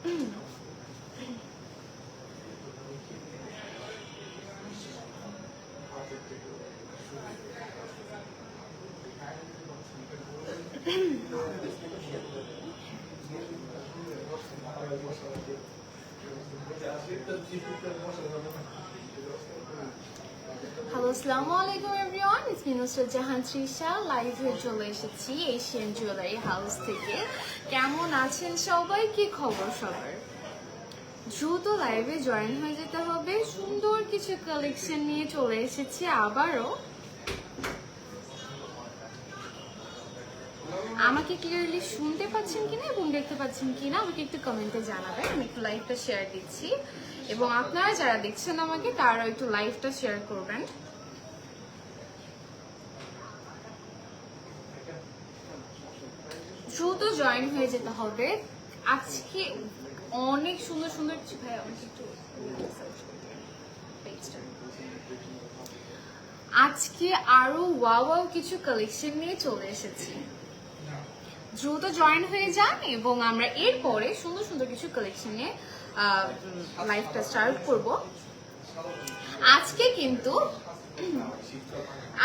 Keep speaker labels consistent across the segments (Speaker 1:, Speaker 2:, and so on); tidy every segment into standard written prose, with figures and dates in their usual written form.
Speaker 1: Hello, আসসালামু আলাইকুম everyone, it's me Nusrat Jahan Trisha. লাইভে চলে এসেছি এশিয়ান জুয়েলারি হাউস থেকে। কেমন আছেন সবাই? কি খবর সবার? দ্রুত লাইভে জয়েন হয়ে যেতে হবে। সুন্দর কিছু কালেকশন নিয়ে চলে এসেছি আবারও। আমাকে ক্লিয়ারলি শুনতে পাচ্ছেন কিনা এবং দেখতে পাচ্ছেন কিনা আমাকে একটু কমেন্টে জানাবেন। আমি একটু লাইভটা শেয়ার দিচ্ছি এবং আপনারা যারা দেখছেন আমাকে তারাও একটু লাইভটা শেয়ার করবেন। দ্রুত জয়েন হয়ে যেতে হবে। আজকে অনেক সুন্দর সুন্দর ভাই, আমাকে একটু আজকে আরো ওয়াও কিছু কালেকশন নিয়ে চলে এসেছি। দ্রুত জয়েন হয়ে যান এবং আমরা এরপরে সুন্দর সুন্দর কিছু কালেকশন নিয়ে লাইভটা স্টার্ট করব।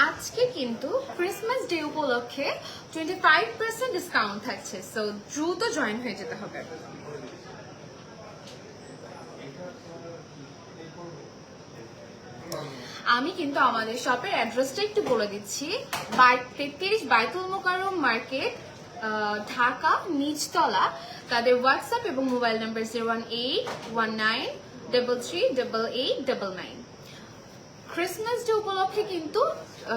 Speaker 1: আজকে কিন্তু ক্রিসমাস ডে উপলক্ষে 25% ডিসকাউন্ট থাকছে, সো দ্রুত জয়েন হয়ে যেতে হবে। আমি কিন্তু আমাদের শপের অ্যাড্রেসটা একটু বলে দিচ্ছি। 33 বাইতুল মোকাররম মার্কেট, ঢাকা, নিচতলা। তাদের হোয়াটসঅ্যাপ এবং মোবাইল নাম্বার 01819338899। ক্রিসমাস ডে উপলক্ষে কিন্তু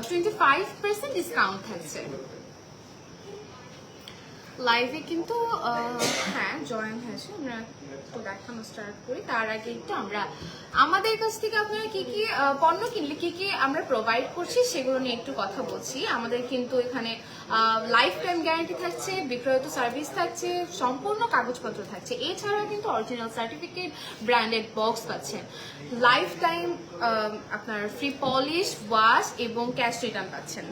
Speaker 1: 25% ডিসকাউন্ট থাকছে। লাইভে কিন্তু হ্যাঁ জয়েন হয়েছে। আমরা একটু দেখানো স্টার্ট করি। তার আগে একটু আমরা আমাদের কাছ থেকে আপনারা কি কি পণ্য কিনলে কি কি আমরা প্রোভাইড করছি সেগুলো নিয়ে একটু কথা বলছি। আমাদের কিন্তু এখানে লাইফ টাইম গ্যারান্টি থাকছে, বিক্রয়িত সার্ভিস থাকছে, সম্পূর্ণ কাগজপত্র থাকছে। এছাড়াও কিন্তু অরিজিনাল সার্টিফিকেট, ব্র্যান্ডেড বক্স পাচ্ছেন, লাইফ টাইম আপনার ফ্রি পলিশ, ওয়াশ এবং ক্যাশ রিটার্ন পাচ্ছেন।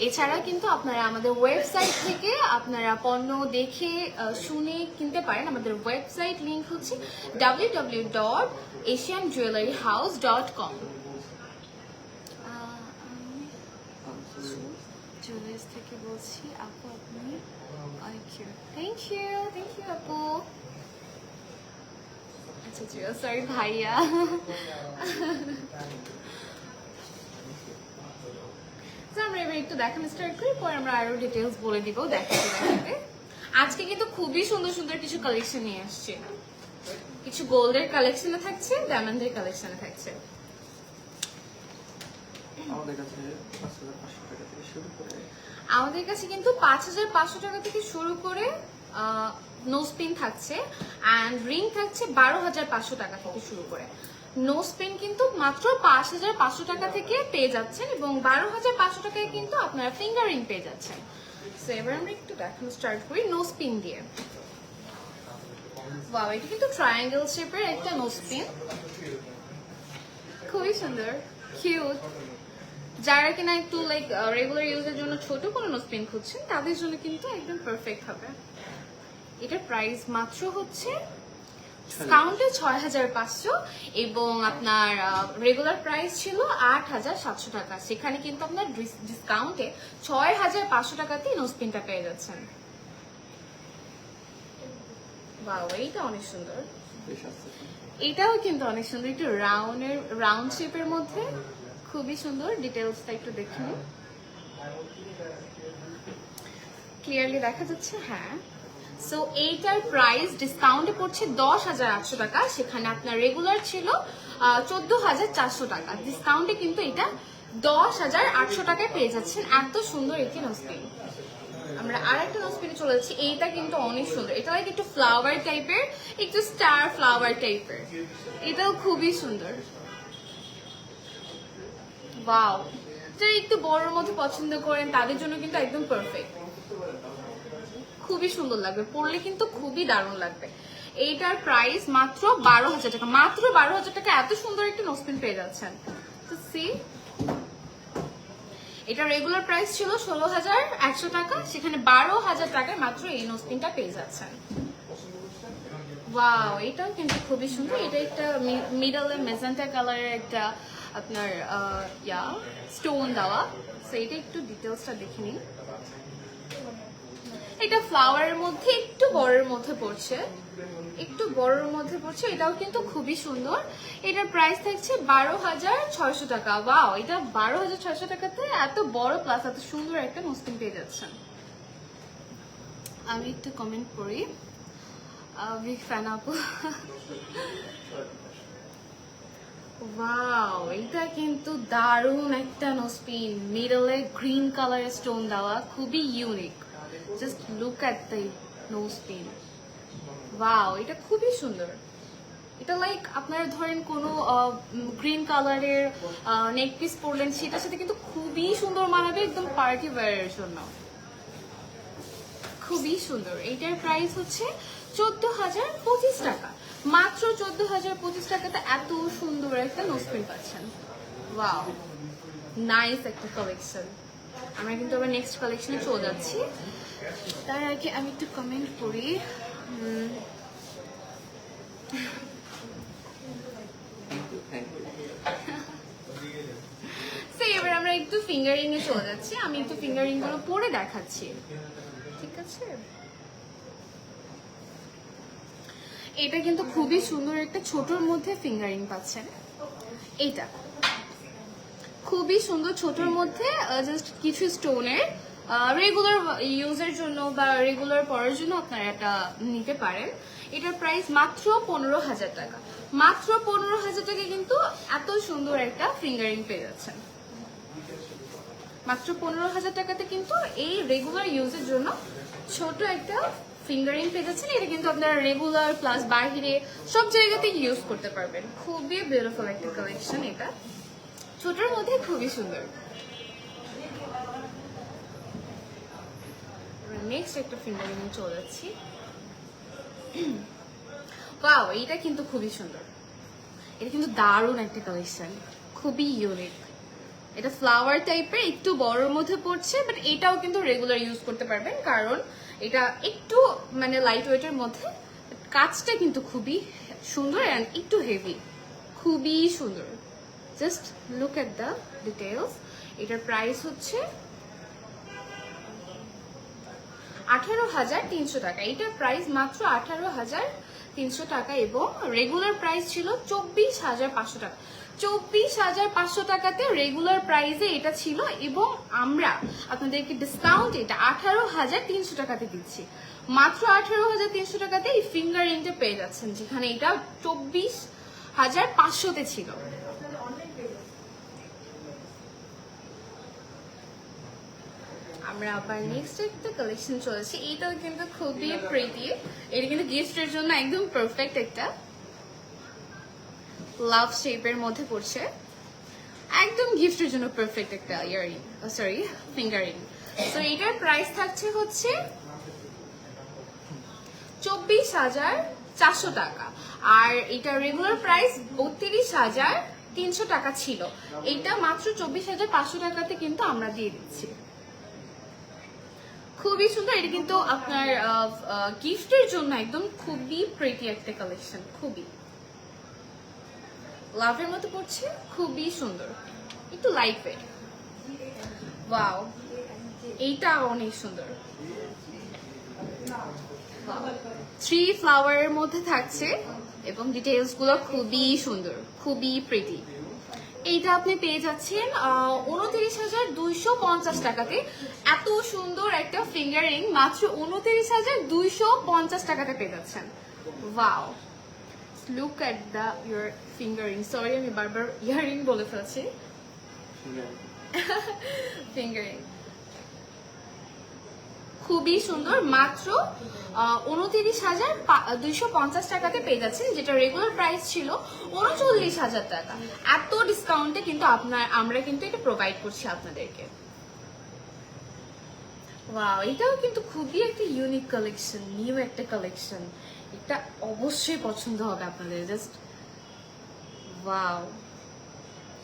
Speaker 1: এছাড়া কিন্তু আপনারা আমাদের ওয়েবসাইট থেকে আপনারা পণ্য দেখে শুনে কিনতে পারেন। আমাদের ওয়েবসাইট লিংক হচ্ছে www.asianjewelleryhouse.com। জুয়েলার্স থেকে বলছি আপু, আপনি থ্যাংক ইউ আপু। আচ্ছা সরি ভাইয়া। আমরা এবার একটু দেখানো স্টার্ট করি, পরে আমরা আরো ডিটেইলস বলে দিব দেখাতে। আজকে কিন্তু খুবই সুন্দর সুন্দর কিছু কালেকশন নিয়ে আসছে। কিছু গোল্ডের কালেকশনে থাকছে, ডায়মন্ডের কালেকশনে থাকছে। আমাদের কাছে কিন্তু 5500 টাকা থেকে শুরু করে নোজ পিন থাকছে, অ্যান্ড রিং থাকছে 12500 টাকা থেকে শুরু করে। নোজ পিন কিন্তু মাত্র 5500 টাকা থেকে পেয়ে যাচ্ছেন এবং 12500 টাকায় কিন্তু আপনারা ফিঙ্গার রিং পেয়ে যাচ্ছেন। সো এবার আমরা একটু দেখানো স্টার্ট করি নোজ পিন দিয়ে। ওয়াও, এটা কিন্তু ট্রায়াঙ্গেল শেপের একটা নোজ পিন, খুবই সুন্দর, কিউট। যারা কিনা একটু লাইক রেগুলার ইউজের জন্য ছোট কোনো নোজ পিন খুঁজছেন তাদের জন্য কিন্তু একদম পারফেক্ট হবে। এটার প্রাইস মাত্র হচ্ছে ডিসকাউন্টে 6500 এবং আপনার রেগুলার প্রাইস ছিল 8700 টাকা। সেখানে কিন্তু আপনার ডিসকাউন্টে 6500 টাকাতেই নোজ পিনটা পেয়ে যাচ্ছেন। বাহ, এইটা অনেক সুন্দর। এটাও কিন্তু অনেক সুন্দর, একটু রাউন্ড শেপের মধ্যে, খুবই সুন্দর। ডিটেলসটা একটু দেখুন, ক্লিয়ারলি দেখা যাচ্ছে। হ্যাঁ, সো এইটার প্রাইস ডিসকাউন্টে পড়ছে 10800 টাকা। সেখানে আপনার রেগুলার ছিল 14400 টাকা। ডিসকাউন্টে কিন্তু এটা 10800 টাকায় পেয়ে যাচ্ছেন। এত সুন্দর একটি নোজপিন। আমরা আরেকটা নোজপিনে চলে যাচ্ছি। এইটা কিন্তু অনেক সুন্দর, এটা লাইক একটু ফ্লাওয়ার টাইপের, একটু স্টার ফ্লাওয়ার টাইপের। এটাও খুবই সুন্দর। ওয়াও, যারা একটু বড়র মধ্যে পছন্দ করেন তাদের জন্য কিন্তু একদম পারফেক্ট। খুবই সুন্দর লাগবে, পরলে কিন্তু খুবই দারুণ লাগবে। এইটার প্রাইস মাত্র 12000 টাকা। মাত্র 12000 টাকা এত সুন্দর একটা নোজপিন পেয়ে যাচ্ছেন। তো সি, এটা রেগুলার প্রাইস ছিল 16,100 টাকা, সেখানে 12,000 টাকায় মাত্র এই নোজপিনটা পেয়ে যাচ্ছেন। ওয়াও, এটাও কিন্তু খুবই সুন্দর। এটা একটা মিডলে মেজেন্টা কালারের একটা আপনার স্টোন দেওয়া। সো এটা একটু ডিটেলসটা দেখে নিন। এটা ফ্লাওয়ারের মধ্যে একটু বড়ের মধ্যে পড়ছে, একটু বড়ের মধ্যে পড়ছে। এটাও কিন্তু খুবই সুন্দর। এটার প্রাইস থাকছে 12,600 টাকা। ওয়াও, এটা 12,600 টাকাতে এত বড় প্লাস এত সুন্দর একটা নোজপিন পেয়ে যাচ্ছেন। আমি একটু কমেন্ট করি, বিগ ফ্যান আপু। ওয়াও, এটা কিন্তু দারুণ একটা নোজপিন, মিডলে গ্রিন কালারের স্টোন দেওয়া, খুবই unique. Just look at the nose pin. Wow, এটা খুবই সুন্দর। এটা লাইক আপনারা ধরেন কোনো গ্রিন কালারের নেক পিস পরলেন, সেটার সাথে কিন্তু খুবই সুন্দর মানাবে, একদম পার্টি ওয়্যারের জন্য। খুবই সুন্দর। এইটার প্রাইস হচ্ছে 14,025 টাকা। মাত্র 14,025 টাকাতে এত সুন্দর একটা নোজপিন পাচ্ছেন। ওয়াও, নাইস একটা কালেকশন। আমরা কিন্তু আবার নেক্সট কালেকশনে চলে যাচ্ছি। তার আগে আমি একটু কমেন্ট করি। এবার আমরা একটু ফিঙ্গারিং এ চলে যাচ্ছি। আমি একটু ফিঙ্গারিং গুলো পরে দেখাচ্ছি, ঠিক আছে? এটা কিন্তু খুবই সুন্দর একটা ছোটর মধ্যে ফিঙ্গারিং পাচ্ছেন। এইটা খুবই সুন্দর, ছোটর মধ্যে জাস্ট কিছু স্টোনের রেগুলার ইউজের জন্য বা রেগুলার পরার জন্য আপনারা এটা নিতে পারেন। এটার প্রাইস মাত্র 15,000 টাকা। মাত্র 15,000 টাকা কিন্তু এত সুন্দর একটা ফিঙ্গারিং পেয়ে যাচ্ছেন। মাত্র 15,000 টাকাতে কিন্তু এই রেগুলার ইউজের জন্য ছোট একটা ফিঙ্গারিং পেয়ে যাচ্ছেন। এটা কিন্তু আপনারা রেগুলার প্লাস বাইরে সব জায়গাতে ইউজ করতে পারবেন। খুবই বিউটিফুল একটা কালেকশন। এটা ছোটর মধ্যে খুবই সুন্দর। নেক্সট একটা ফিঙ্গারিং এ চলে যাচ্ছি। ওয়াও, এটা কিন্তু খুবই সুন্দর। এটা কিন্তু দারুণ একটা কালেকশন, খুবই ইউনিক। এটা ফ্লাওয়ার টাইপের একটু বড়র মধ্যে পড়ছে, বাট এটাও কিন্তু রেগুলার ইউজ করতে পারবেন, কারণ এটা একটু মানে লাইট ওয়েটের মধ্যে। কাজটা কিন্তু খুবই সুন্দর অ্যান্ড একটু হেভি, খুবই সুন্দর। Just look at the details. এটার প্রাইস হচ্ছে 18,300 টাকা। এটার প্রাইস মাত্র 18,300 টাকা এবং রেগুলার প্রাইস ছিল 24,500 টাকা। 24,500 টাকাতে রেগুলার প্রাইসে এটা ছিল এবং আমরা আপনাদেরকে ডিসকাউন্ট এটা 18,300 টাকাতে দিচ্ছি। মাত্র 18,300 টাকাতে এই ফিঙ্গার রিংটা পেয়ে যাচ্ছেন, যেখানে এটা 24,500-তে ছিল। আমরা আবার নেক্সট একটা কালেকশন চলেছি। এইটাও কিন্তু খুবই প্রিটি। এটা কিন্তু গিফটের জন্য একদম পারফেক্ট একটা লাভ শেপের মধ্যে পড়ছে, একদম গিফটের জন্য পারফেক্ট একটা ইয়ারিং, সরি ফিঙ্গারিং। তো এটার প্রাইস থাকছে হচ্ছে 24,400 টাকা। আর এটা রেগুলার প্রাইস 32,300 টাকা ছিল। এটা মাত্র 24,500 টাকাতে কিন্তু আমরা দিয়ে দিচ্ছি। খুবই সুন্দর। এটা কিন্তু আপনার গিফটের জন্য একদম খুবই প্রিটি একটা কালেকশন, খুবই লাভের মতো পড়ছে, খুবই সুন্দর, একটু লাইট ওয়েট। ওয়াও, এইটা অনেক সুন্দর। 3 ফ্লাওয়ারের মধ্যে থাকছে এবং ডিটেইলস গুলো খুবই সুন্দর, খুবই প্রিটি। এইটা আপনি পেয়ে যাচ্ছেন 29,250 টাকাতে। এত সুন্দর একটা ফিঙ্গারিং মাত্র 29,250 টাকাতে পেয়ে যাচ্ছেন। Wow, look at the your fingering. Sorry, আমি বারবার ইয়ারিং বলে ফেলছি, ফিঙ্গারিং খুবই সুন্দর। মাত্র 29,250 টাকাতে পেয়ে যাচ্ছেন, যেটা রেগুলার প্রাইস ছিল 39,000 টাকা। এত ডিসকাউন্টে কিন্তু আমরা কিন্তু এটা প্রোভাইড করছি আপনাদেরকে। ওয়াও, এটাও কিন্তু খুবই একটা ইউনিক কালেকশন, নিউ একটা কালেকশন। এটা অবশ্যই পছন্দ হবে আপনাদের। জাস্ট ওয়াও,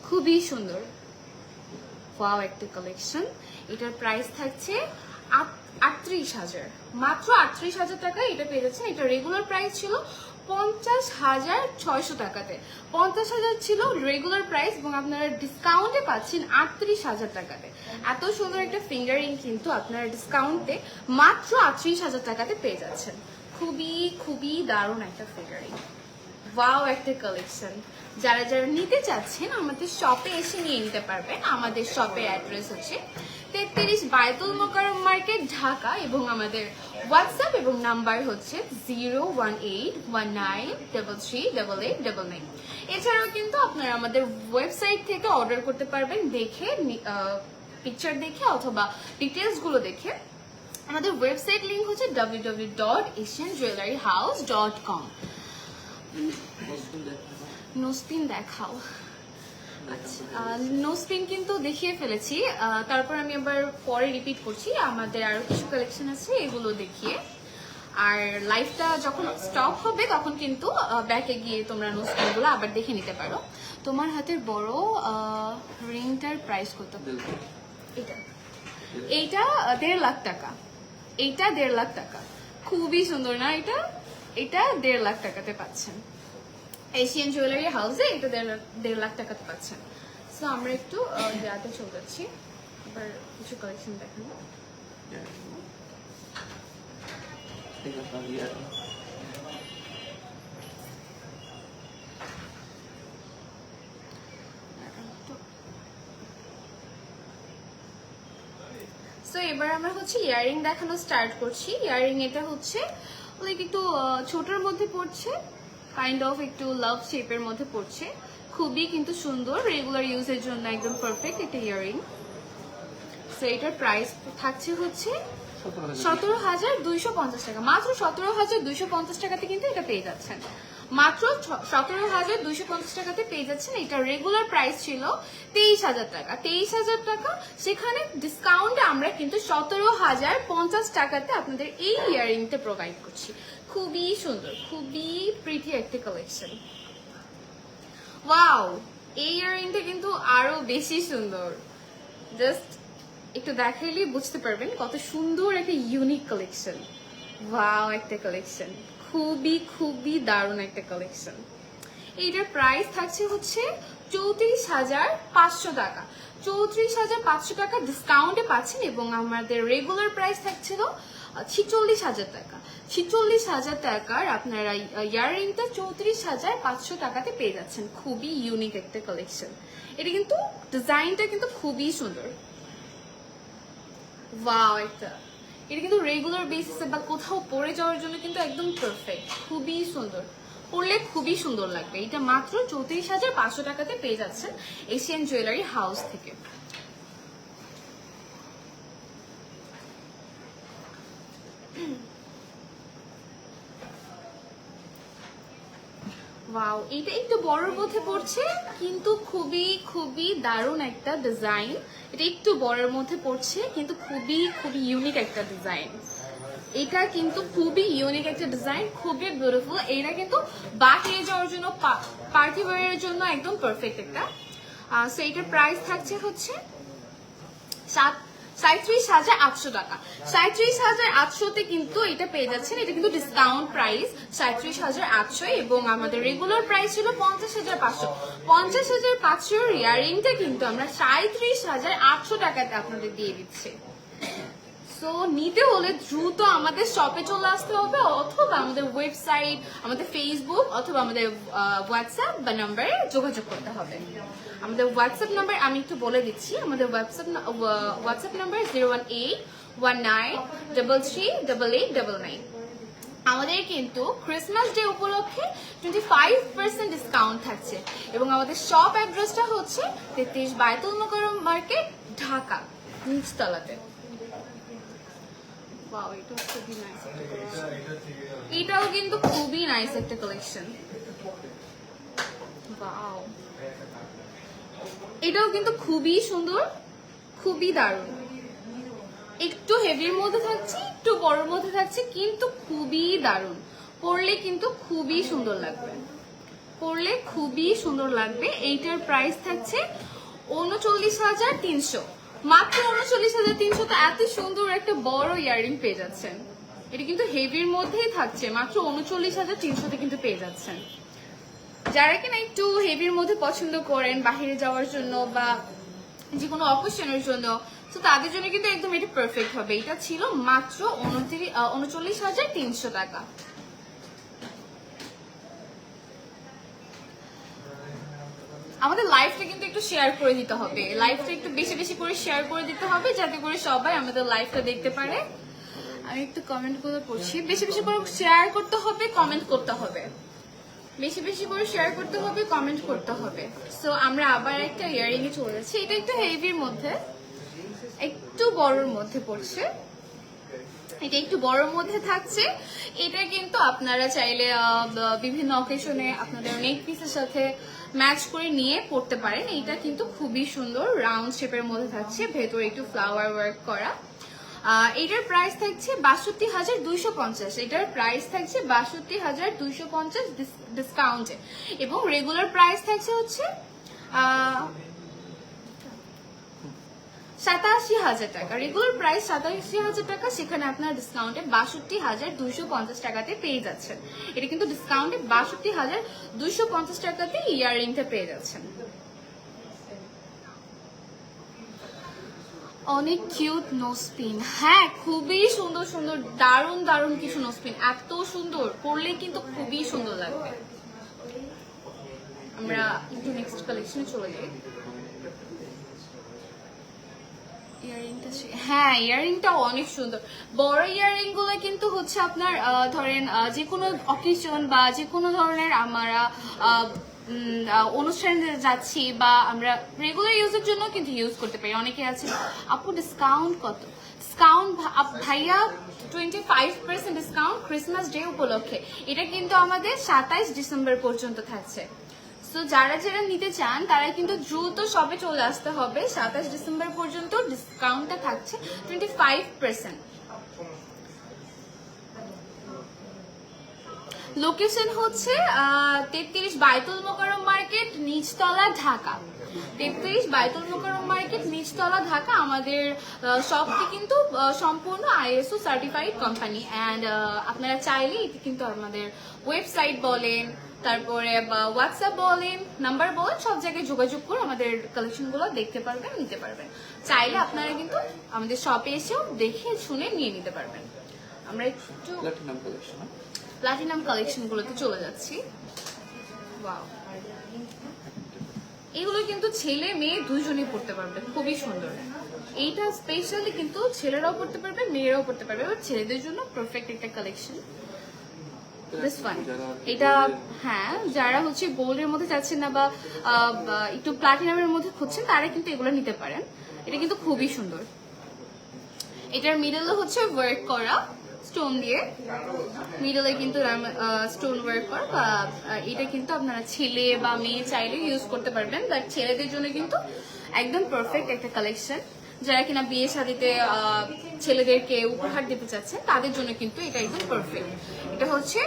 Speaker 1: খুবই সুন্দর। ওয়াও একটা কালেকশন। এটার প্রাইস থাকছে 38,000, মাত্র 38,000 টাকা এটা পেয়ে যাচ্ছেন। এটা রেগুলার প্রাইস ছিল 50,600 টাকাতে, 50,000 ছিল রেগুলার প্রাইস এবং আপনারা ডিসকাউন্টে পাচ্ছেন 38,000 টাকাতে। এত সুন্দর একটা ফিঙ্গারিং কিন্তু আপনারা ডিসকাউন্টে মাত্র 38,000 টাকাতে পেয়ে যাচ্ছেন। খুবই খুবই দারুণ একটা ফিঙ্গারিং, ওয়াও একটা কালেকশন। যারা যারা নিতে চাচ্ছেন আমাদের শপে এসে নিয়ে নিতে পারবেন। আমাদের শপের অ্যাড্রেস হচ্ছে 33 বায়তুল মোকাররম মার্কেট, ঢাকা, এবং আমাদের হোয়াটসঅ্যাপ এবং নাম্বার হচ্ছে 01819338899। এছাড়াও কিন্তু আপনারা আমাদের ওয়েবসাইট থেকে অর্ডার করতে পারবেন, দেখে পিকচার দেখে অথবা ডিটেলসগুলো দেখে। আমাদের ওয়েবসাইট লিংক হচ্ছে www.asianjewelleryhouse.com। নোসপিন দেখাও। আচ্ছা, নোসপিন কিন্তু দেখিয়ে ফেলেছি, তারপর আমি আবার পরে রিপিট করছি। আমাদের আরো কিছু কালেকশন আছে, এগুলো দেখিয়ে। আর লাইভটা যখন স্টপ হবে তখন কিন্তু ব্যাকে গিয়ে তোমরা নোসপিনগুলো আবার দেখে নিতে পারো। তোমার হাতের বড় রিংটার প্রাইস কত? এটা এইটা 1.5 লাখ টাকা। এইটা 1.5 লাখ টাকা, খুবই সুন্দর না? এটা 1.5 লাখ টাকাতে পাচ্ছেন এশিয়ান জুয়েলারি হাউসে। এটা 1.5 লাখ টাকাতে পাচ্ছেন। সো আমরা একটু ইয়াতে চলে যাচ্ছি, এবার কিছু কালেকশন দেখাবো। সো এবার আমরা হচ্ছে ইয়ারিং দেখানো স্টার্ট করছি। ইয়ারিং এটা হচ্ছে লাইক একটু ছোটর মধ্যে পড়ছে, কাইন্ড অফ একটু লাভ শেপের মধ্যে পড়ছে, খুবই কিন্তু সুন্দর, রেগুলার ইউজের জন্য একদম পারফেক্ট একটা ইয়ারিং। সো এটার প্রাইস থাকছে হচ্ছে 17,250 টাকা, মাত্র 17,250 টাকাতে কিন্তু এটা পেয়ে যাচ্ছেন। মাত্র 17,250 টাকাতে পেয়ে যাচ্ছেন। এটা রেগুলার প্রাইস ছিল 23,000 টাকা, 23,000 টাকা। সেখানে ডিসকাউন্টে আমরা কিন্তু 17,050 টাকাতে আপনাদের এই ইয়ারিংটা প্রোভাইড করছি। খুবই সুন্দর, খুবই প্রিটি একটা কালেকশন। ওয়াও, এই ইয়ারিংটা কিন্তু আরো বেশি সুন্দর। জাস্ট একটু দেখাইলেই বুঝতে পারবেন কত সুন্দর একটা ইউনিক কালেকশন। ওয়াও একটা কালেকশন, খুবই খুবই দারুণ একটা কালেকশন। এইটার প্রাইস থাকছে হচ্ছে 34,500 টাকা, 34,500 টাকা ডিসকাউন্টে পাচ্ছেন। এবং আমাদের রেগুলার প্রাইস থাকছিল 46,000 টাকা। 46,000 টাকার আপনারা ইয়াররিংটা 34,500 টাকাতে পেয়ে যাচ্ছেন। খুবই ইউনিক একটা কালেকশন। এটা কিন্তু ডিজাইনটা কিন্তু খুবই সুন্দর। ওয়াও, এটা কিন্তু রেগুলার বেসিসে বা কোথাও পরে যাওয়ার জন্য কিন্তু একদম পারফেক্ট, খুবই সুন্দর, পরলে খুবই সুন্দর লাগবে। এটা মাত্র 34,500 টাকাতে পেয়ে যাচ্ছেন এশিয়ান জুয়েলারি হাউস থেকে। ওয়াও, এটা একটু বড়র মধ্যে পড়ছে কিন্তু খুবই খুবই দারুণ একটা ডিজাইন। এটা একটু বড়র মধ্যে পড়ছে কিন্তু খুবই খুবই ইউনিক একটা ডিজাইন। এটা কিন্তু খুবই ইউনিক একটা ডিজাইন, খুবই বিউটিফুল। এটা কিন্তু বাহিরে যাওয়ার জন্য, পার্টি ওয়্যারের জন্য একদম পারফেক্ট একটা। সো এটার প্রাইস থাকছে হচ্ছে 37,800 টাকা। 37,800তে কিন্তু এটা পেয়ে যাচ্ছেন। এটা কিন্তু ডিসকাউন্ট প্রাইস 37,800 এবং আমাদের রেগুলার প্রাইস ছিল 50,500। 50,500 ইয়ারিংটা কিন্তু আমরা 37,800 টাকাতে আপনাদের দিয়ে দিচ্ছি। সো নিতে হলে দ্রুত আমাদের শপে চলে আসতে হবে, অথবা আমাদের ওয়েবসাইট, আমাদের ফেসবুক, অথবা আমাদের হোয়াটসঅ্যাপ বা নাম্বারে যোগাযোগ করতে হবে। আমাদের হোয়াটসঅ্যাপ নাম্বার আমি একটু বলে দিচ্ছি। আমাদের হোয়াটসঅ্যাপ নাম্বার 01819338899। আমাদের কিন্তু ক্রিসমাস ডে উপলক্ষে 25% ডিসকাউন্ট থাকছে এবং আমাদের শপ অ্যাড্রেসটা হচ্ছে 33 বায়তুল মোকাররম মার্কেট, ঢাকা, নিচতলাতে। ওয়াও, এটাও খুবই নাইস একটা কালেকশন। এটাও কিন্তু খুবই নাইস একটা কালেকশন। ওয়াও, এটাও কিন্তু খুবই সুন্দর, খুবই দারুণ। একটু হেভির মধ্যে থাকছে, একটু বড়র মধ্যে থাকছে, কিন্তু খুবই দারুণ। পরলে কিন্তু খুবই সুন্দর লাগবে, পরলে খুবই সুন্দর লাগবে। এইটার প্রাইস থাকছে 39,300, মাত্র 39,300 তো এত সুন্দর একটা বড় ইয়াররিং পেয়ে যাচ্ছেন। এটা কিন্তু হেভির মধ্যেই থাকছে, মাত্র 39,300 কিন্তু পেয়ে যাচ্ছেন। যারা কিনা একটু হেভির মধ্যে পছন্দ করেন বাহিরে যাওয়ার জন্য বা যে কোনো অকেশনের জন্য, তো তাদের জন্য কিন্তু একদম এটা পারফেক্ট হবে। এটা ছিল মাত্র 39,300 টাকা। আমাদের লাইভটা কিন্তু একটু শেয়ার করে দিতে হবে, লাইভটা একটু বেশি বেশি করে শেয়ার করে দিতে হবে যাতে করে সবাই আমাদের লাইভটা দেখতে পারে। আমি একটু কমেন্ট গুলো পড়ছি, বেশি বেশি করে শেয়ার করতে হবে, কমেন্ট করতে হবে, বেশি বেশি করে শেয়ার করতে হবে, কমেন্ট করতে হবে। সো আমরা আবার একটা ইয়াররিং এ চলে যাচ্ছি। এটা একটু হেভির মধ্যে, একটু বড়র মধ্যে পড়ছে, এটা একটু বড়র মধ্যে থাকছে। এটা কিন্তু আপনারা চাইলে বিভিন্ন অকেশনে আপনাদের নেক পিসের সাথে ম্যাচ করে নিয়ে পড়তে পারেন। এটা কিন্তু খুবই সুন্দর, রাউন্ড শেপের মধ্যে থাকছে, ভেতরে একটু ফ্লাওয়ার ওয়ার্ক করা। এটার প্রাইস থাকছে 62,250। এটার প্রাইস থাকছে 62,250 ডিসকাউন্টে, এবং রেগুলার প্রাইস থাকছে হচ্ছে 87,000 টাকা। রেগুলার প্রাইস 87,000 টাকা, সেখানে আপনার ডিসকাউন্টে 62,250 টাকাতে পেয়ে যাচ্ছেন। এটা কিন্তু ডিসকাউন্টে 62,250 টাকাতে ইয়াররিংটা পেয়ে যাচ্ছেন। অনেক কিউট নোসপিন, হ্যাঁ খুবই সুন্দর সুন্দর, দারুণ দারুণ কিছু নোসপিন, এত সুন্দর পরলে কিন্তু খুবই সুন্দর লাগবে। আমরা একটু নেক্সট কালেকশনে চলে যাই। ইয়াররিংটা, হ্যাঁ ইয়াররিংটা অনেক সুন্দর। বড় ইয়াররিং গুলো কিন্তু হচ্ছে আপনার ধরেন যে কোনো অকেশন বা যে কোনো ধরনের আমরা অনুষ্ঠানে যাচ্ছি বা আমরা রেগুলার ইউজের জন্য কিন্তু ইউজ করতে পারি। অনেকে আছে আপু ডিসকাউন্ট কত, ডিসকাউন্ট ভাইয়া 25% ডিসকাউন্ট ক্রিসমাস ডে উপলক্ষে। এটা কিন্তু আমাদের 27 ডিসেম্বর পর্যন্ত থাকছে। সো যারা যারা নিতে চান তারা কিন্তু দ্রুত সবে চলে আসতে হবে। 27 ডিসেম্বর পর্যন্ত ডিসকাউন্টটা থাকছে 25%। লোকেশন হচ্ছে 33 বায়তুল মোকাররম মার্কেট, নিচতলা, ঢাকা। 33 বায়তুল মোকাররম মার্কেট, নিচতলা, ঢাকা। আমাদের শপটি কিন্তু সম্পূর্ণ ISO সার্টিফাইড কোম্পানি। অ্যান্ড আপনারা চাইলে এটি কিন্তু আমাদের ওয়েবসাইট বলেন, তারপরে হোয়াটসঅ্যাপ বলেন, নাম্বার বলেন, সব জায়গায় যোগাযোগ করে আমাদের কালেকশনগুলো দেখতে পারবেন, নিতে পারবেন। চাইলে আপনারা কিন্তু আমাদের শপে এসেও দেখে শুনে নিয়ে নিতে পারবেন। আমরা একটু প্লাটিনাম কালেকশন গুলোতে চলে যাচ্ছি। ওয়াও, এগুলো কিন্তু ছেলে মেয়ে দুইজনেই পড়তে পারবে, খুবই সুন্দর। এইটা স্পেশালি কিন্তু ছেলেরাও পড়তে পারবে, মেয়েরাও পড়তে পারবে, এবার ছেলেদের জন্য পারফেক্ট একটা কালেকশন। দিস ওয়ান, এটা হ্যাঁ যারা হচ্ছে গোল্ডের মধ্যে যাচ্ছেন না বা একটু প্লাটিনামের মধ্যে খুঁজছেন তারা কিন্তু এগুলো নিতে পারেন। এটা কিন্তু খুবই সুন্দর। এটার মিডলে হচ্ছে ওয়ার্ক করা স্টোন দিয়ে, মিডলে কিন্তু স্টোন ওয়ার্ক করা। বা এটা কিন্তু আপনারা ছেলে বা মেয়ে চাইলে ইউজ করতে পারবেন, বাট ছেলেদের জন্য কিন্তু একদম পারফেক্ট একটা কালেকশন। যারা কিনা বিয়ে শাদিতে ছেলেদেরকে উপহার দিতে চাচ্ছেন তাদের জন্য কিন্তু এটা একদম পারফেক্ট। এটা হচ্ছে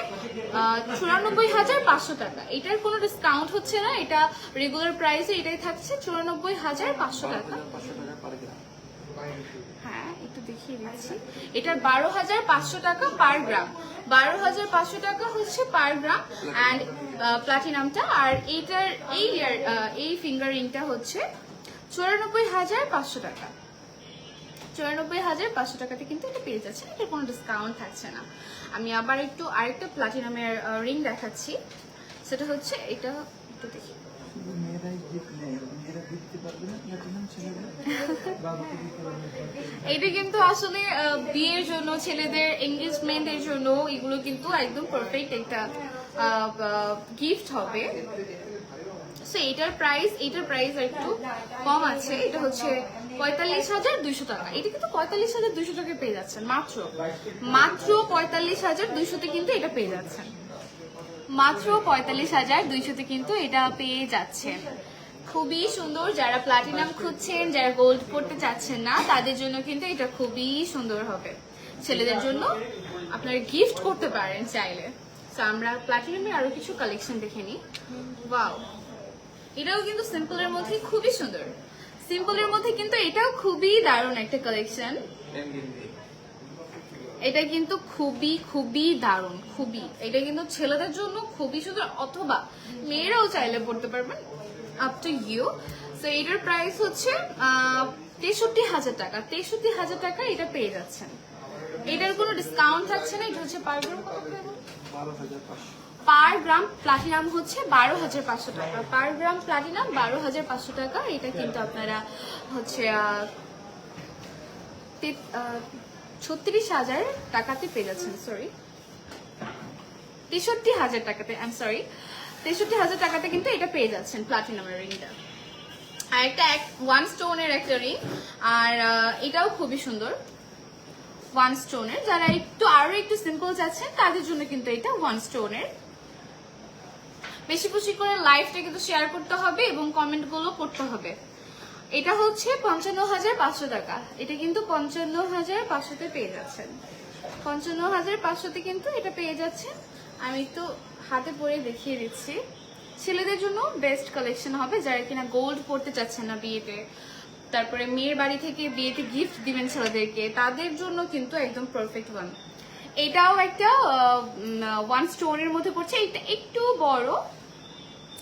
Speaker 1: 94,500 টাকা। এটার কোনো ডিসকাউন্ট হচ্ছে না, এটা রেগুলার প্রাইসে এটাই থাকছে 94,500 টাকা। হ্যাঁ একটু দেখিয়ে দিচ্ছি, এটার 12,500 টাকা পার গ্রাম, 12,500 টাকা হচ্ছে পার গ্রাম অ্যান্ড প্লাটিনামটা। আর এইটার এই ফিঙ্গার রিংটা হচ্ছে 94,500 টাকা। 94,500 টাকাতে কিন্তু এটা পেয়ে যাচ্ছে, এটা কোনো ডিসকাউন্ট থাকছে না। আমি আবার একটু আরেকটা প্লাটিনামের রিং দেখাচ্ছি, সেটা হচ্ছে এটা একটু দেখি। এটা কিন্তু আসলে বিয়ের জন্য, ছেলেদের এনগেজমেন্টের জন্য এগুলো কিন্তু একদম পারফেক্ট একটা গিফট হবে। সো এটার প্রাইস একটু কম আছে, এটা হচ্ছে 45,200 টাকা। এটা কিন্তু 45,200 টাকায় পেয়ে যাচ্ছেন, মাত্র 45,200তে কিন্তু এটা পেয়ে যাচ্ছেন, মাত্র 45,200তে কিন্তু এটা পেয়ে যাচ্ছেন। খুবই সুন্দর। যারা প্লাটিনাম খুঁজছেন, যারা গোল্ড পড়তে চাচ্ছেন না, তাদের জন্য কিন্তু এটা খুবই সুন্দর হবে। ছেলেদের জন্য আপনারা গিফট করতে পারেন চাইলে। তো আমরা প্লাটিনামের আরো কিছু কালেকশন দেখে নিই। ওয়াও, এটাও কিন্তু সিম্পলের মধ্যে খুবই সুন্দর। সিম্পলের মধ্যে কিন্তু এটাও খুবই দারুণ একটা কালেকশন। এটা কিন্তু খুবই খুবই দারুণ, খুবই। এটা কিন্তু ছেলেদের জন্য খুবই সুন্দর, অথবা মেয়েরাও চাইলে পড়তে পারবেন, আপ টু ইউ। সো এটার প্রাইস হচ্ছে 63,000 টাকা। 63,000 টাকা এটা পেয়ে যাচ্ছেন। এটার কোনো ডিসকাউন্ট থাকছে না। এটা হচ্ছে পার গ্রাম কত করে? 12,500। পার গ্রাম প্লাটিনাম হচ্ছে 12,500 টাকা। পার গ্রাম প্লাটিনাম 12,500 টাকা। এটা কিন্তু আপনারা হচ্ছে 36,000 টাকাতে পেয়ে যাচ্ছেন। সরি, 63,000 টাকাতে। আই এম সরি, 63,000 টাকাতে কিন্তু এটা পেয়ে যাচ্ছেন প্লাটিনামের রিংটা। আর একটা ওয়ান স্টোনের একটা রিং, আর এটাও খুবই সুন্দর, ওয়ান স্টোনের। যারা আরো একটু সিম্পল চাচ্ছেন তাদের জন্য কিন্তু এটা ওয়ান স্টোনের। বেশি বেশি করে লাইভটা কিন্তু শেয়ার করতে হবে এবং কমেন্ট গুলো করতে হবে। এটা হচ্ছে 55,500 টাকা। এটা কিন্তু 55,500তে পেয়ে যাচ্ছেন। 55,500তে কিন্তু এটা পেয়ে যাচ্ছেন। আমি একটু হাতে পরে দেখিয়ে দিচ্ছি। ছেলেদের জন্য বেস্ট কালেকশন হবে, যারা কিনা গোল্ড পরতে চাচ্ছেন না বিয়েতে, তারপরে মেয়ের বাড়ি থেকে বিয়েতে গিফট দিবেন ছেলেদেরকে, তাদের জন্য কিন্তু একদম পারফেক্ট ওয়ান। এটাও একটা ওয়ান স্টোনের মধ্যে পড়ছে। এটা একটু বড়,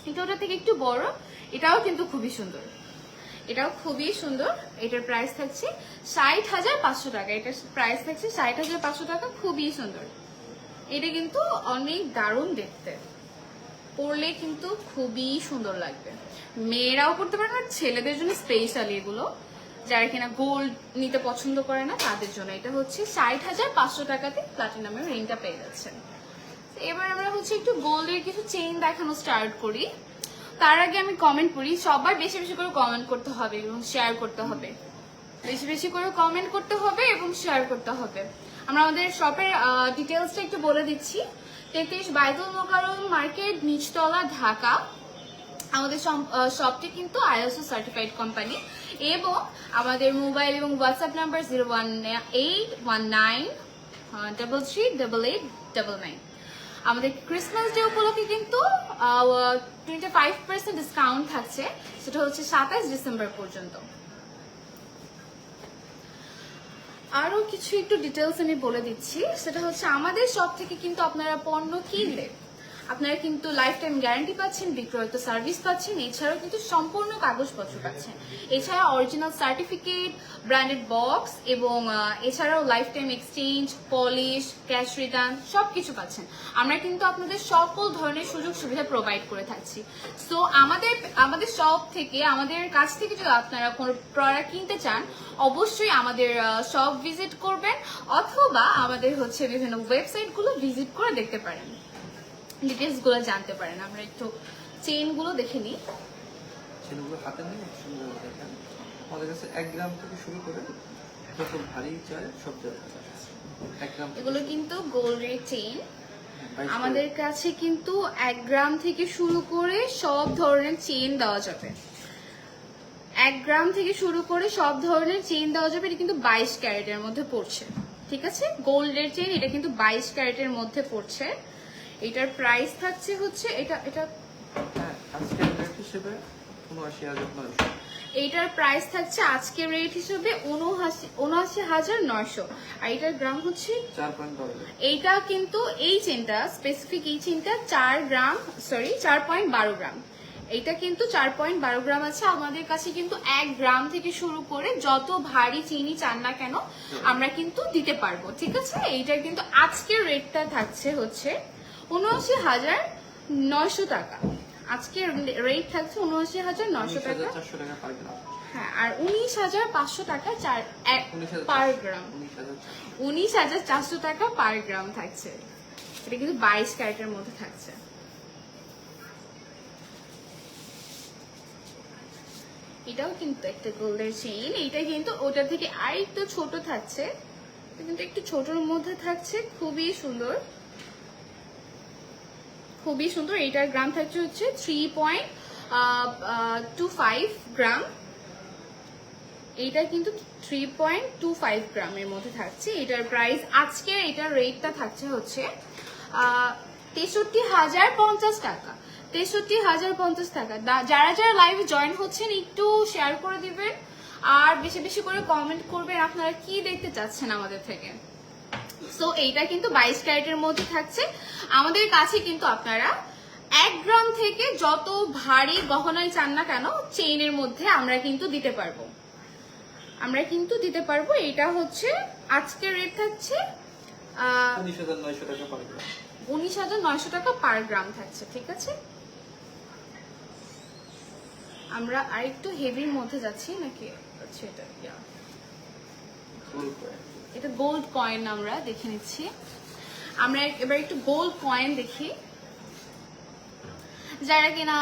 Speaker 1: এটা ওটা থেকে একটু বড়। এটাও কিন্তু খুবই সুন্দর, এটাও খুবই সুন্দর। এটার প্রাইস থাকছে 60,500 টাকা। এটার প্রাইস থাকছে 60,500 টাকা। খুবই সুন্দর। এটা কিন্তু অনেক দারুণ দেখতে, পরলে কিন্তু খুবই সুন্দর লাগবে। মেয়েরাও পড়তে পারে না, ছেলেদের জন্য স্পেশালি এগুলো, যারা কিনা গোল্ড নিতে পছন্দ করে না তাদের জন্য। এটা হচ্ছে 60,500 টাকাতে প্লাটিনামের রিংটা পেয়ে যাচ্ছেন। এবার আমরা হচ্ছে একটু গোল্ডের কিছু চেইন দেখানো স্টার্ট করি। তার আগে আমি কমেন্ট করি, সবার বেশি বেশি করে কমেন্ট করতে হবে এবং শেয়ার করতে হবে। বেশি বেশি করে কমেন্ট করতে হবে এবং শেয়ার করতে হবে। আমরা আমাদের শপের ডিটেলসটা একটু বলে দিচ্ছি। 33 বাইতুল মোকাররম মার্কেট, নিচতলা, ঢাকা। আমাদের শপটি কিন্তু ISO সার্টিফাইড কোম্পানি, এবং আমাদের মোবাইল এবং হোয়াটসঅ্যাপ নাম্বার 01819338899। আমাদের ক্রিসমাস ডে উপলক্ষে কিন্তু 25% ডিসকাউন্ট থাকছে, সেটা হচ্ছে 27 ডিসেম্বর পর্যন্ত। আরো কিছু একটু ডিটেলস আমি বলে দিচ্ছি। সেটা হচ্ছে আমাদের শপ থেকে কিন্তু আপনারা পণ্য কিনলে আপনারা কিন্তু লাইফ টাইম গ্যারান্টি পাচ্ছেন, বিক্রয়িত সার্ভিস পাচ্ছেন, এছাড়াও কিন্তু সম্পূর্ণ কাগজপত্র পাচ্ছেন, এছাড়া অরিজিনাল সার্টিফিকেট, ব্র্যান্ডেড বক্স, এবং এছাড়াও life time exchange, polish, cash return সবকিছু পাচ্ছেন। আমরা কিন্তু আপনাদের সকল ধরনের সুযোগ সুবিধা প্রোভাইড করে থাকছি। সো আমাদের শপ থেকে, আমাদের কাছ থেকে যদি আপনারা কোনো প্রোডাক্ট কিনতে চান, অবশ্যই আমাদের শপ ভিজিট করবেন, অথবা আমাদের হচ্ছে বিভিন্ন ওয়েবসাইটগুলো ভিজিট করে দেখতে পারেন, ডিটেলস গুলো জানতে পারেন। আমরা একটু চেইন গুলো দেখে নিই।
Speaker 2: চেইনগুলো হাতে নিয়ে সুন্দর দেখেন। আমাদের কাছে 1 গ্রাম থেকে শুরু করে যত ভারী চাই সব জায়গায় 1 গ্রাম।
Speaker 1: এগুলো কিন্তু গোল্ডের চেইন। আমাদের কাছে কিন্তু 1 গ্রাম থেকে শুরু করে সব ধরনের চেইন দেওয়া যাবে। 1 গ্রাম থেকে শুরু করে সব ধরনের চেইন দেওয়া যাবে। এটা কিন্তু 22 ক্যারেটের মধ্যে পড়ছে, ঠিক আছে? গোল্ডের চেইন, এটা কিন্তু 22 ক্যারেটের মধ্যে পড়ছে। এটার প্রাইস থাকছে হচ্ছে
Speaker 2: আজকের রেট হিসেবে ৭৯,৯০০।
Speaker 1: এইটার প্রাইস থাকছে আজকের রেট হিসেবে ৭৯,৯০০। আর এটার গ্রাম হচ্ছে
Speaker 2: 4.12।
Speaker 1: এইটা কিন্তু এই চেনটা স্পেসিফিক, এই চেনটা 4.12 গ্রাম। এইটা কিন্তু 4.12 গ্রাম আছে। আমাদের কাছে কিন্তু 1 গ্রাম থেকে শুরু করে যত ভারী চিনি চান না কেন আমরা কিন্তু দিতে পারবো, ঠিক আছে? এইটার কিন্তু আজকের রেটটা থাকছে হচ্ছে ৭৯,৯০০ টাকা। আজকের রেট থাকছে ৭৯,৯০০ টাকা।
Speaker 2: 400 টাকা পার গ্রাম।
Speaker 1: হ্যাঁ, আর 19,500 টাকা পার গ্রাম। 19,400 টাকা পার গ্রাম থাকছে। এটা কিন্তু 22 ক্যারেটের মধ্যে থাকছে। এটাও কিন্তু একটা গোল্ডের চেইন। এইটা কিন্তু ওটা থেকে আরেকটু ছোট থাকছে, এটা কিন্তু একটু ছোটর মধ্যে থাকছে। খুবই সুন্দর, খুবই সুন্দর। এটার গ্রাম থাকছে হচ্ছে 3.25 গ্রাম। এইটা কিন্তু 3.25 গ্রামের মধ্যে থাকছে। এটার প্রাইস আজকে, এটার রেটটা থাকছে হচ্ছে 63,050 টাকা। 63,050 টাকা। যারা যারা লাইভে জয়েন হচ্ছেন একটু শেয়ার করে দিবেন আর বেশি বেশি করে কমেন্ট করবেন আপনারা কি দেখতে চাচ্ছেন আমাদের থেকে। সো এইটা কিন্তু 22 ক্যারেটের মধ্যে থাকছে। আমাদের কাছে কিন্তু আপনারা 1 গ্রাম থেকে যত ভারী গহনাই চান না কেন চেইনের মধ্যে আমরা কিন্তু দিতে পারবো, এটা হচ্ছে আজকের রেট থাকছে
Speaker 2: 19,900 টাকা পার গ্রাম।
Speaker 1: 19,900 টাকা পার গ্রাম থাকছে, ঠিক আছে। আমরা আরেকটু হেভির মধ্যে যাচ্ছি নাকি? আচ্ছা এটা গোল্ড কয়েন আমরা দেখে নিচ্ছি। আমরা এবার একটু গোল্ড কয়েন দেখি। যারা কিনা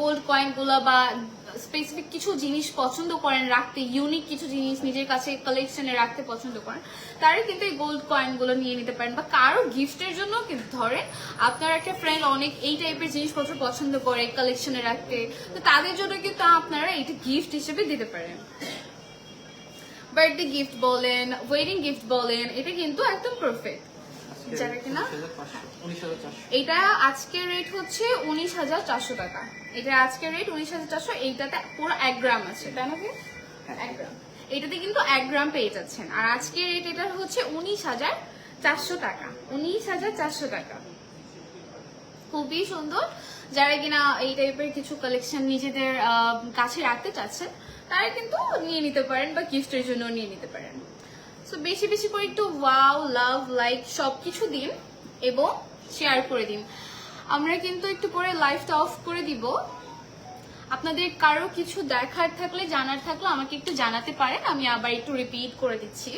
Speaker 1: গোল্ড কয়েন গুলো বা স্পেসিফিক কিছু জিনিস পছন্দ করেন রাখতে, ইউনিক কিছু জিনিস নিজের কাছে কালেকশনে রাখতে পছন্দ করেন, তারা কিন্তু এই গোল্ড কয়েন গুলো নিয়ে নিতে পারেন। বা কারো গিফটের জন্য কিন্তু ধরেন আপনার একটা ফ্রেন্ড অনেক এই টাইপের জিনিসপত্র পছন্দ করে কালেকশনে রাখতে, তো তাদের জন্য কিন্তু আপনারা এটা গিফট হিসেবে দিতে পারেন। বার্থডে গিফট বলেন, ওয়েডিং গিফট বলেন, এটা কিন্তু একদম পারফেক্ট। যারা কিনা
Speaker 2: 19,400।
Speaker 1: এটা আজকের রেট হচ্ছে 19,400 টাকা। এটা আজকের রেট 19,400। এইটাতে পুরো 1 গ্রাম আছে, তাই না? 1 গ্রাম, এটাতে কিন্তু 1 গ্রাম পেয়ে যাচ্ছেন। আর আজকের রেট এটা হচ্ছে 19,400 টাকা। 19,400 টাকা, খুবই সুন্দর। যারা কিনা এই টাইপের কিছু কালেকশন নিজেদের কাছে রাখতে চাচ্ছেন তারা কিন্তু নিয়ে নিতে পারেন বা গিফটের জন্য নিয়ে নিতে পারেন। সো বেশি বেশি করে একটু ওয়াও, লাভ, লাইক সবকিছু দিন এবং শেয়ার করে দিন। আমরা কিন্তু একটু পরে লাইভটা অফ করে দিব। আপনাদের কারো কিছু দেখার থাকলে, জানার থাকলে আমাকে একটু জানাতে পারেন। আমি আবার একটু রিপিট করে দিচ্ছি।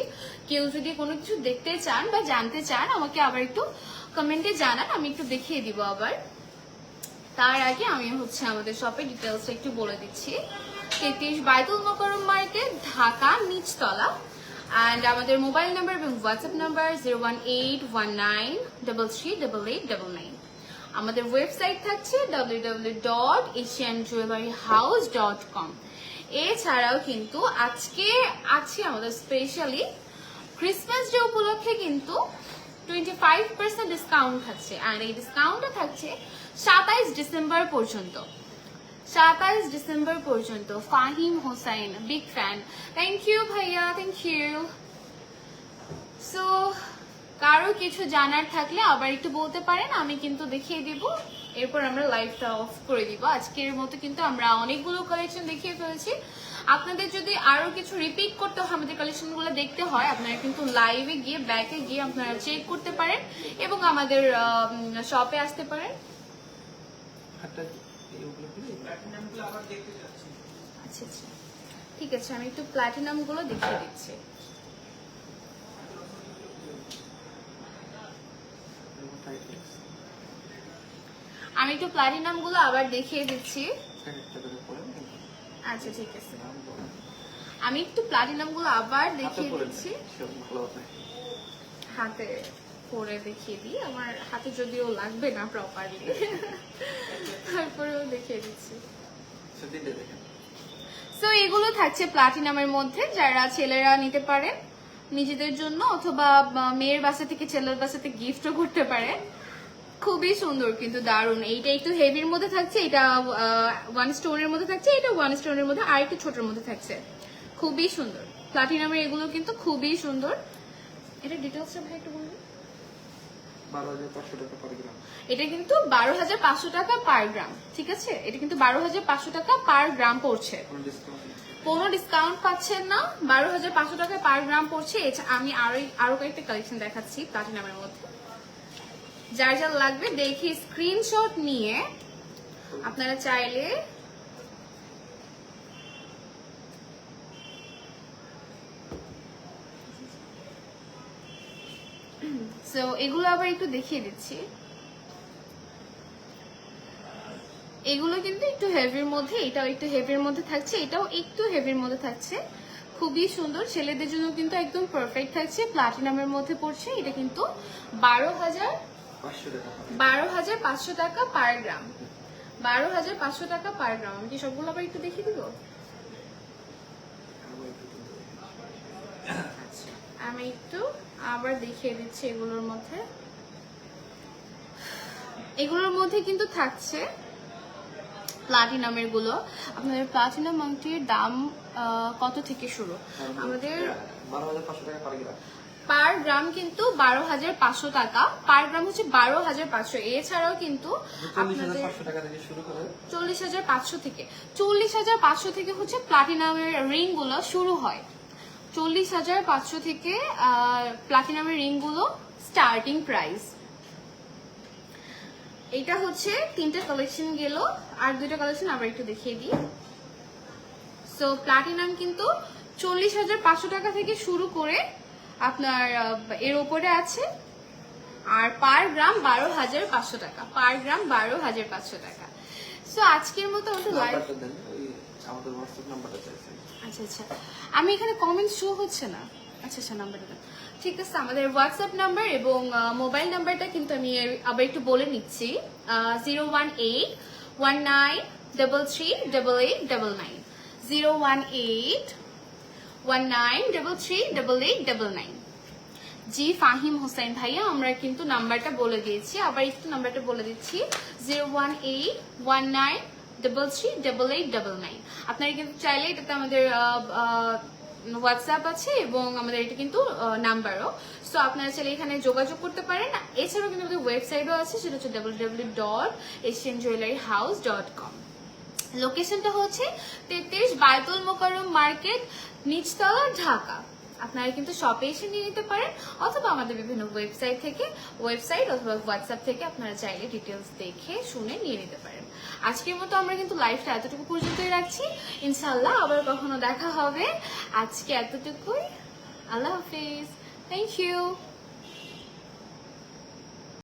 Speaker 1: কেউ যদি কোনো কিছু দেখতে চান বা জানতে চান আমাকে আবার একটু কমেন্টে জানান, আমি একটু দেখিয়ে দিব আবার। তার আগে আমি হচ্ছে আমাদের শপের ডিটেলসটা একটু বলে দিচ্ছি। 33 বায়তুল মোকাররম মার্কেট, ঢাকা, নিচতলা। অ্যান্ড আমাদের মোবাইল নাম্বার এবং হোয়াটসঅ্যাপ নাম্বার 01819338899। আমাদের ওয়েবসাইট থাকছে www.asianjewelryhouse.com। এছাড়াও কিন্তু আজকে আছে আমাদের স্পেশালি ক্রিসমাস ডে উপলক্ষে কিন্তু 25% ডিসকাউন্ট থাকছে। আর এই ডিসকাউন্টটা থাকছে 27 ডিসেম্বর পর্যন্ত। 27 ডিসেম্বর পর্যন্ত। Fahim Hossain, big fan, thank you ভাইয়া, থ্যাংক ইউ। সো কারো কিছু জানার থাকলে আবার একটু বলতে পারেন, আমি কিন্তু দেখিয়ে দিব। এরপর আমরা লাইভটা অফ করে দিব। আজকের মতো কিন্তু আমরা অনেকগুলো কালেকশন দেখিয়ে ফেলেছি। আপনাদের যদি আরো কিছু রিপিট করতে হয়, আমাদের কালেকশনগুলো দেখতে হয়, আপনারা কিন্তু লাইভে গিয়ে ব্যাকে গিয়ে আপনারা চেক করতে পারেন এবং আমাদের শপে আসতে পারেন। আচ্ছা আচ্ছা, ঠিক আছে, আমি একটু প্লাটিনাম গুলো দেখিয়ে দিচ্ছি। আমি একটু প্লাটিনাম গুলো আবার দেখিয়ে দিচ্ছি। আচ্ছা ঠিক আছে, আমি একটু প্লাটিনাম গুলো আবার দেখিয়ে দিচ্ছি। হাতে পরে দেখিয়ে দিই, আমার হাতে যদিও লাগবে না প্রপারলি, তারপরেও দেখিয়ে দিচ্ছি। সো এগুলো থাকছে প্লাটিনামের মধ্যে, যারা ছেলেরা নিতে পারেন নিজেদের জন্য, অথবা মেয়ের বাসা থেকে ছেলের বাসাতে গিফটও করতে পারে। খুবই সুন্দর কিন্তু দারুণ। এইটা একটু হেভির মধ্যে থাকছে, এটা 1 স্টোনের মধ্যে থাকছে, এটা 1 স্টোনের মধ্যে আর একটু ছোটর মধ্যে থাকছে। খুবই সুন্দর প্লাটিনামের এগুলো কিন্তু খুবই সুন্দর। এটা ডিটেইলসটা ভাই একটু বলুন।
Speaker 2: 12,500 টাকা পার গ্রাম।
Speaker 1: এটা কিন্তু 12,500 টাকা পার গ্রাম, ঠিক আছে। এটা কিন্তু 12,500 টাকা পার গ্রাম পড়ছে, কোনো ডিসকাউন্ট পাচ্ছেন না। 12,500 টাকা পার গ্রাম পড়ছে। আমি আরো কয়েকটা কালেকশন দেখাচ্ছি প্লাটিনামের মধ্যে। যার যার লাগবে দেখি স্ক্রিনশট নিয়ে আপনারা চাইলে সো এগুলো আবার একটু দেখিয়ে দিচ্ছি। এগুলো কিন্তু একটু হেভির মধ্যে, এটাও একটু হেভির মধ্যে থাকছে, এটাও একটু হেভির মধ্যে থাকছে। খুবই সুন্দর, ছেলেদের জন্য কিন্তু একদম পারফেক্ট থাকছে। প্লাটিনামের মধ্যে পড়ছে। এটা কিন্তু 12,500 টাকা পার গ্রাম। 12,500 টাকা পার গ্রাম। আমি কি সবগুলো আবার একটু দেখিয়ে দিব? আমি একটু আবার দেখিয়ে দিচ্ছি। এগুলোর মধ্যে কিন্তু থাকছে প্লাটিনামের গুলো। আপনাদের প্লাটিনাম আংটির দাম কত থেকে শুরু? আমাদের
Speaker 2: 12,500 টাকা পার গ্রাম।
Speaker 1: পার গ্রাম কিন্তু 12,500 টাকা, পার গ্রাম হচ্ছে 12,500। এছাড়াও কিন্তু
Speaker 2: 40,500 টাকা থেকে শুরু করে
Speaker 1: 40,500 থেকে 40,500 থেকে হচ্ছে প্লাটিনামের রিং গুলো শুরু হয়। 40,500 থেকে প্লাটিনামের রিং গুলো স্টার্টিং প্রাইস। এটা হচ্ছে 3টা কালেকশন গেল, আর 2টা কালেকশন আবার একটু দেখিয়ে দিই। সো প্লাটিনাম কিন্তু 40,500 টাকা থেকে শুরু করে আপনার এর উপরে আছে, আর পার গ্রাম 12,500 টাকা, পার গ্রাম 12,500 টাকা। সো আজকের মতো আমাদের লাইভ,
Speaker 2: নাম্বারটা দেন, ওই আমাদের হোয়াটসঅ্যাপ নাম্বারটা চাইছেন।
Speaker 1: আচ্ছা আচ্ছা, আমি এখানে কমেন্ট শো হচ্ছে না। আচ্ছা আচ্ছা, নাম্বারটা দেন। ঠিক আছে, আমাদের হোয়াটসঅ্যাপ নাম্বার এবং মোবাইল নাম্বারটা কিন্তু আমি আবার একটু বলে নিচ্ছি। 01819338899, 01819338899। জি ফাহিম হোসেন ভাইয়া, আমরা কিন্তু নাম্বারটা বলে দিয়েছি, আবার একটু নাম্বারটা বলে দিচ্ছি, 01819338899। আপনারা কিন্তু চাইলে এটাতে আমাদের হোয়াটসঅ্যাপ আছে এবং আমাদের এটা কিন্তু নাম্বারও। সো আপনারা চাইলে এখানে যোগাযোগ করতে পারেন। এছাড়াও কিন্তু আমাদের ওয়েবসাইটও আছে, সেটা হচ্ছে www.asianjewelleryhouse.com। লোকেশনটা হচ্ছে 33 বায়তুল মোকাররম মার্কেট, নিচতলা, ঢাকা। আপনারা কিন্তু শপে এসে নিয়ে নিতে পারেন, অথবা আমাদের বিভিন্ন ওয়েবসাইট অথবা হোয়াটসঅ্যাপ থেকে আপনারা চাইলে ডিটেলস দেখে শুনে নিয়ে নিতে পারেন। আজকের মতো আমরা কিন্তু লাইভটা এতটুকু পর্যন্তই রাখছি, ইনশাআল্লাহ আবার কখনো দেখা হবে। আজকে এতটুকুই, আল্লাহ হাফিজ, থ্যাংক ইউ।